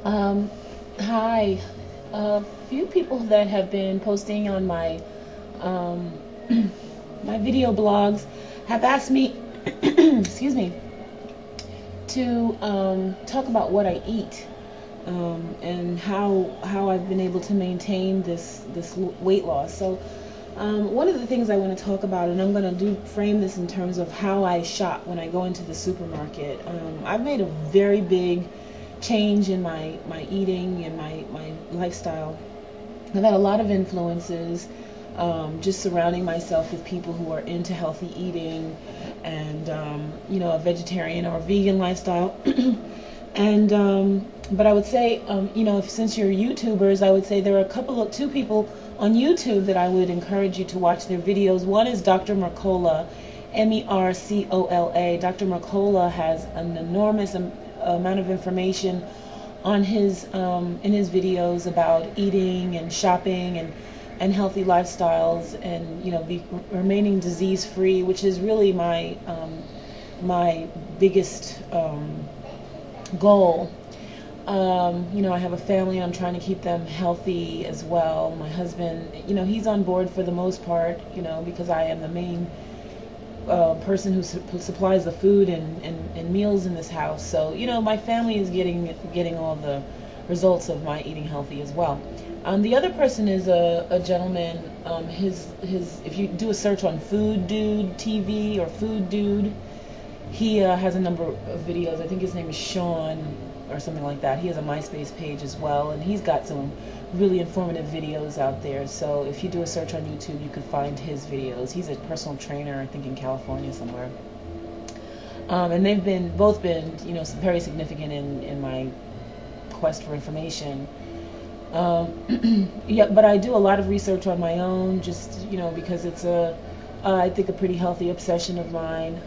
Um, Hi. A few people that have been posting on my um, my video blogs have asked me, excuse me, to talk about what I eat and how I've been able to maintain this weight loss. So one of the things I want to talk about, and I'm going to frame this in terms of how I shop when I go into the supermarket. I've made a very big change in my eating and my lifestyle. I've had a lot of influences, just surrounding myself with people who are into healthy eating and a vegetarian or vegan lifestyle. And but I would say, since you're YouTubers, I would say there are two people on YouTube that I would encourage you to watch their videos. One is Dr. Mercola, Mercola. Dr. Mercola has an enormous amount of information on his in his videos about eating and shopping and healthy lifestyles, and remaining disease free, which is really my biggest goal. I have a family. I'm trying to keep them healthy as well. My husband, he's on board for the most part, because I am the main person who supplies the food and meals in this house. So, my family is getting all the results of my eating healthy as well. The other person is a gentleman. His if you do a search on Food Dude TV or Food Dude, he has a number of videos. I think his name is Sean or something like that. He has a MySpace page as well, and he's got some really informative videos out there. So if you do a search on YouTube, you can find his videos. He's a personal trainer, I think in California somewhere. And they've both been very significant in my quest for information. Yeah, but I do a lot of research on my own, just because it's I think a pretty healthy obsession of mine.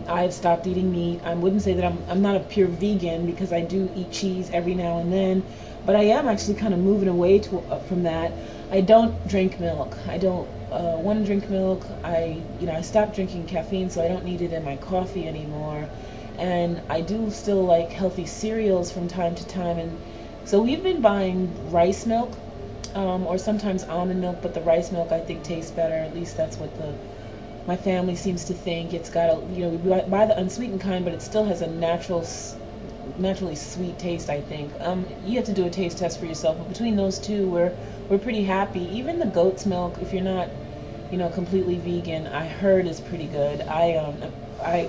I've stopped eating meat. I wouldn't say that I'm not a pure vegan, because I do eat cheese every now and then, but I am actually kind of moving away from that. I don't drink milk. I don't want to drink milk. I stopped drinking caffeine, so I don't need it in my coffee anymore. And I do still like healthy cereals from time to time, and so we've been buying rice milk, or sometimes almond milk, but the rice milk I think tastes better. At least that's what my family seems to think. It's got we buy the unsweetened kind, but it still has a naturally sweet taste, I think. You have to do a taste test for yourself, but between those two, we're pretty happy. Even the goat's milk, if you're not completely vegan, I heard is pretty good. I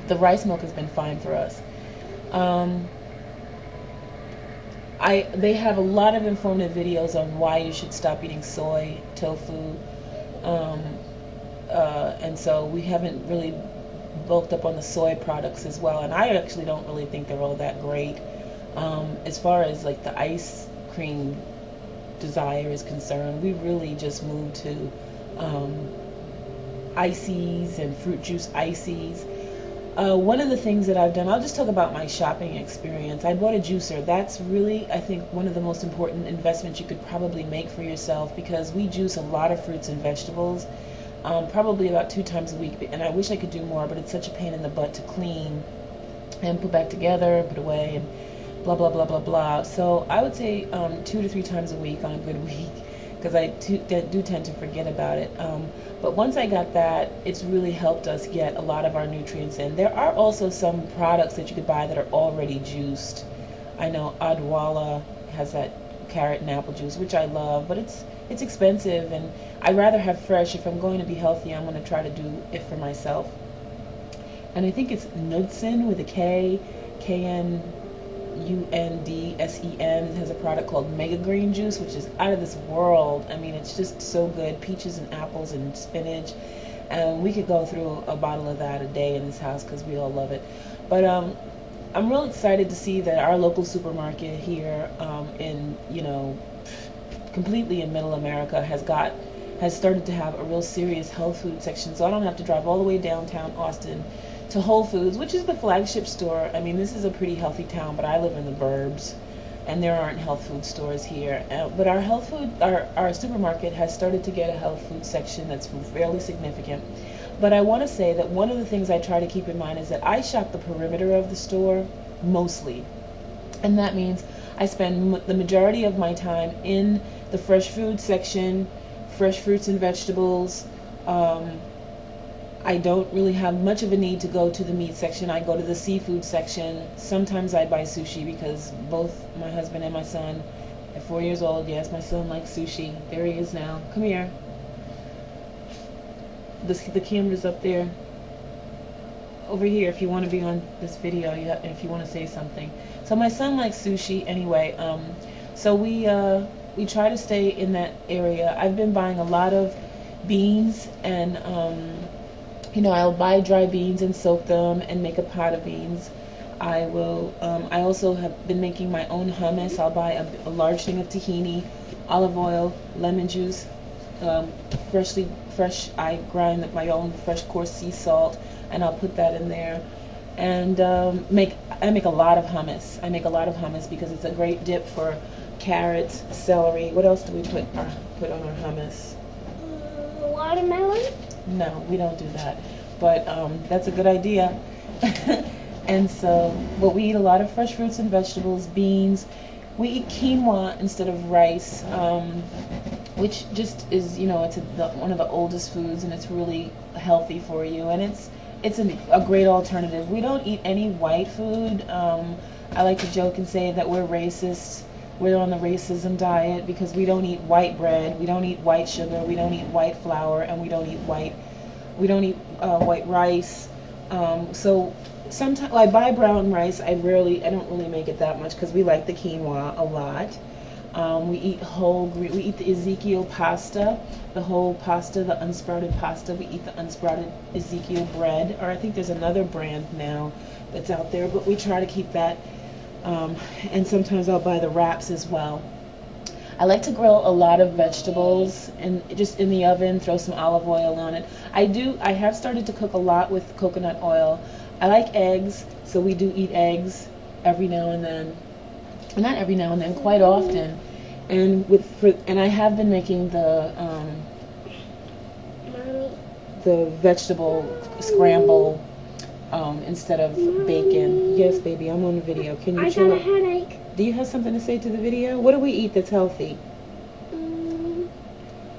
the rice milk has been fine for us. They have a lot of informative videos on why you should stop eating soy, tofu, and so we haven't really bulked up on the soy products as well. And I actually don't really think they're all that great. As far as like the ice cream desire is concerned, we really just moved to ices and fruit juice ices. One of the things that I've done, I'll just talk about my shopping experience. I bought a juicer. That's really, I think, one of the most important investments you could probably make for yourself, because we juice a lot of fruits and vegetables, probably about 2 times a week. And I wish I could do more, but it's such a pain in the butt to clean and put back together, put away, and blah, blah, blah, blah, blah. So I would say 2 to 3 times a week on a good week, because I do tend to forget about it. But once I got that, it's really helped us get a lot of our nutrients in. There are also some products that you could buy that are already juiced. I know Adwala has that carrot and apple juice, which I love, but it's expensive, and I'd rather have fresh. If I'm going to be healthy, I'm going to try to do it for myself. And I think it's Knudsen with a K, Kundsen. It has a product called Mega Green Juice, which is out of this world. I mean, it's just so good. Peaches and apples and spinach. And we could go through a bottle of that a day in this house, because we all love it. But I'm real excited to see that our local supermarket here in completely in middle America has started to have a real serious health food section. So I don't have to drive all the way downtown Austin to Whole Foods, which is the flagship store. I mean, this is a pretty healthy town, but I live in the burbs, and there aren't health food stores here. But our supermarket has started to get a health food section that's fairly significant. But I want to say that one of the things I try to keep in mind is that I shop the perimeter of the store mostly. And that means I spend the majority of my time in the fresh food section, fresh fruits and vegetables. I don't really have much of a need to go to the meat section. I go to the seafood section. Sometimes I buy sushi because both my husband and my son, at 4 years old, yes, my son likes sushi. There he is now. Come here. The camera's up there. Over here, if you want to be on this video, if you want to say something. So my son likes sushi anyway. So we try to stay in that area. I've been buying a lot of beans, and I'll buy dry beans and soak them and make a pot of beans. I also have been making my own hummus. I'll buy a large thing of tahini, olive oil, lemon juice, fresh. I grind my own fresh coarse sea salt, and I'll put that in there. And I make a lot of hummus. I make a lot of hummus because it's a great dip for carrots, celery. What else do we put on our hummus? Watermelon? No, we don't do that. But that's a good idea. And so, but we eat a lot of fresh fruits and vegetables, beans. We eat quinoa instead of rice, which just is, it's one of the oldest foods, and it's really healthy for you, and it's a great alternative. We don't eat any white food. I like to joke and say that we're racist. We're on the racism diet because we don't eat white bread, we don't eat white sugar, we don't eat white flour, and we don't eat white rice. So sometimes I buy brown rice. I don't really make it that much because we like the quinoa a lot. We eat whole grain. We eat the Ezekiel pasta, the whole pasta, the unsprouted pasta. We eat the unsprouted Ezekiel bread, or I think there's another brand now that's out there, but we try to keep that. And sometimes I'll buy the wraps as well. I like to grill a lot of vegetables and just in the oven, throw some olive oil on it. I have started to cook a lot with coconut oil. I like eggs, so we do eat eggs every now and then. Not every now and then, quite often. And I have been making the vegetable scramble instead of bacon. Yes, baby, I'm on the video. Can you chill? I got a headache. Do you have something to say to the video? What do we eat that's healthy?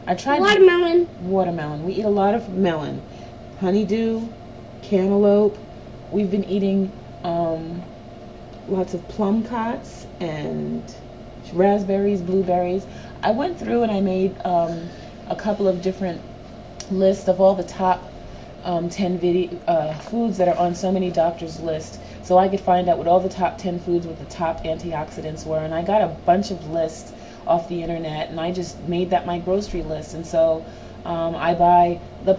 I tried watermelon. Watermelon. We eat a lot of melon, honeydew, cantaloupe. We've been eating lots of plum cots and raspberries, blueberries. I went through and I made a couple of different lists of all the top 10 foods that are on so many doctors' lists, so I could find out what all the top 10 foods with the top antioxidants were. And I got a bunch of lists off the internet, and I just made that my grocery list. And so I buy the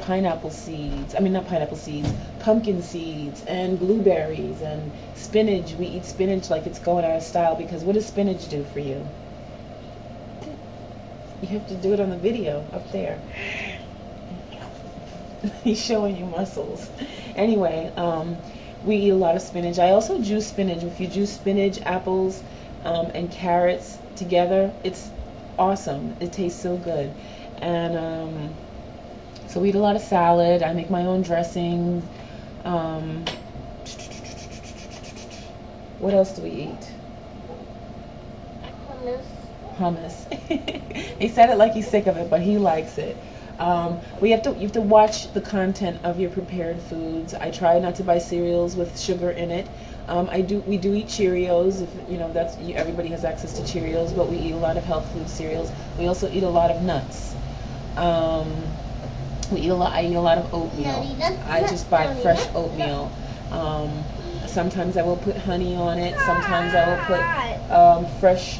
pumpkin seeds and blueberries and spinach. We eat spinach like it's going out of style, because what does spinach do for you? You have to do it on the video up there. He's showing you muscles. Anyway, we eat a lot of spinach. I also juice spinach. If you juice spinach, apples, and carrots together, it's awesome. It tastes so good. And so we eat a lot of salad. I make my own dressing. What else do we eat? Hummus. He said it like he's sick of it, but he likes it. You have to watch the content of your prepared foods. I try not to buy cereals with sugar in it. We do eat Cheerios. Everybody has access to Cheerios, but we eat a lot of health food cereals. We also eat a lot of nuts. I eat a lot of oatmeal. I just buy fresh oatmeal. Sometimes I will put honey on it. Sometimes I will put fresh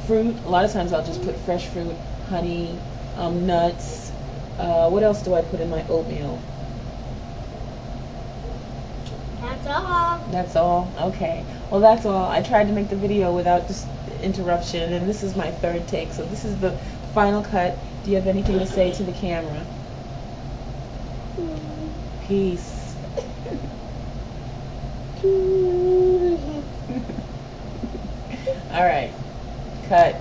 fruit. A lot of times I'll just put fresh fruit, honey, nuts. What else do I put in my oatmeal? That's all. That's all? Okay. Well, that's all. I tried to make the video without just interruption, and this is my third take, so this is the final cut. Do you have anything to say to the camera? Peace. All right. Cut.